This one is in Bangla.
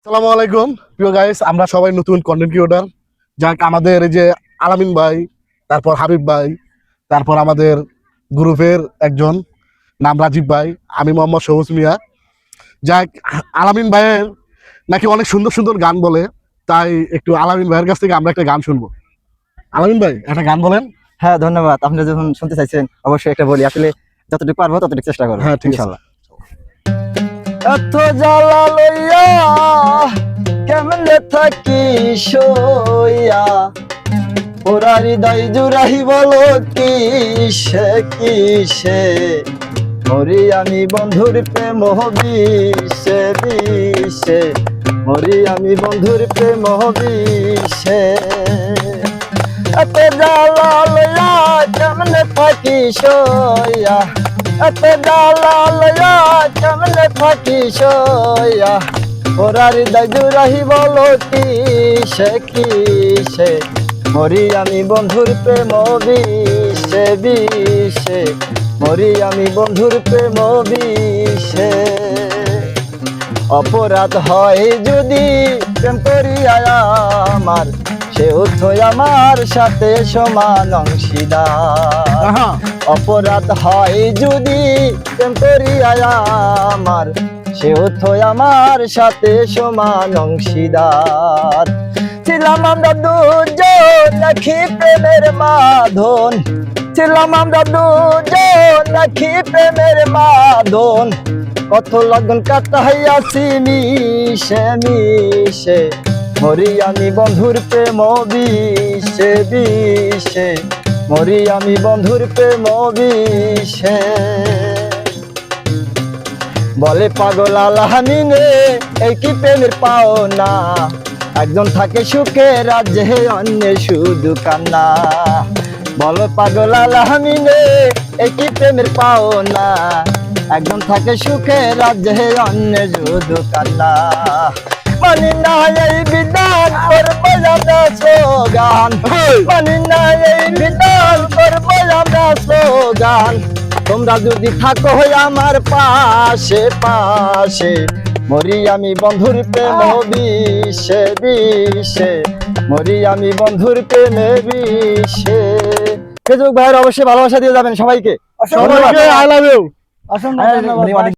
আসসালামু আলাইকুম প্রিয় গাইস, আমরা সবাই নতুন কন্টেন্ট ক্রিয়েটর। যাক, আমাদের এই যে আলামিন ভাই, তারপর হাবিব ভাই, তারপর আমাদের গ্রুপের একজন নাম রাজীব ভাই, আমি মোহাম্মদ সবুজ মিয়া। যাক, আলামিন ভাইয়ের নাকি অনেক সুন্দর সুন্দর গান বলে, তাই একটু আলামিন ভাইয়ের কাছ থেকে আমরা একটা গান শুনবো। আলামিন ভাই, একটা গান বলেন। হ্যাঁ, ধন্যবাদ। আপনি যখন শুনতে চাইছেন অবশ্যই একটা বলি। আসলে যতটুকু পারবো ততটুকু চেষ্টা করবো। হ্যাঁ, ঠিক আছে। ইনশাআল্লাহ। এত জ্বালা লইয়া কেমনে থাকি সইয়া, ওরা হৃদয় জুড়াই বলো কিসে কিসে, মরি আমি বন্ধুর প্রেম বিষে বিষে, মরি আমি বন্ধুর প্রেম বিষে। এত জ্বালা লইয়া কেমনে থাকি সইয়া, এত জ্বালা লইয়া কেমনে থাকি সইয়া, ওরা হৃদয় জুড়াই বলো কিসে কিসে, মরি আমি বন্ধুর প্রেম বিষে বিষে, মরি আমি বন্ধুর প্রেম বিষে। অপরাধ হয় যদি প্রেম করিয়া আমার, সেও তো আমার সাথে সমান অংশীদার। অপরাধ হয় যদি প্রেম করিয়া আমার, সেও তো আমার সাথে সমান অংশীদার। ছিলাম আমরা দুজন নাকি প্রেমের বাঁধন, ছিলাম আমরা দুজন নাকি প্রেমের বাঁধন, কত লগন কাটাইয়াছি মিশে মিশে, মরি আমি বন্ধুর প্রেম বিষে বিষে, মরি আমি বন্ধুর প্রেম বিষে। বলে পাগল আলামিনে এই কি প্রেমের পাওনা, একজন থাকে সুখে রাজ্যে অন্য শুধু কান্না। বলো পাগল আলামিনে এই কি প্রেমের পাওনা, একজন থাকে সুখে রাজ্যে অন্য শুধু কান্না। মানি না এই বিধান করবো আমরা স্লোগান, মানি না এই বিধান করবো আমরা স্লোগান, তোমরা যদি থাকো আমার পাশে পাশে, মরি আমি বন্ধুর প্রেম বিষে বিষে, মরি আমি বন্ধুর প্রেমে বিষে। ফেসবুক ভাইয়ের অবশ্যই ভালোবাসা দিয়ে যাবেন সবাইকে। I love you. অসংখ্য ধন্যবাদ।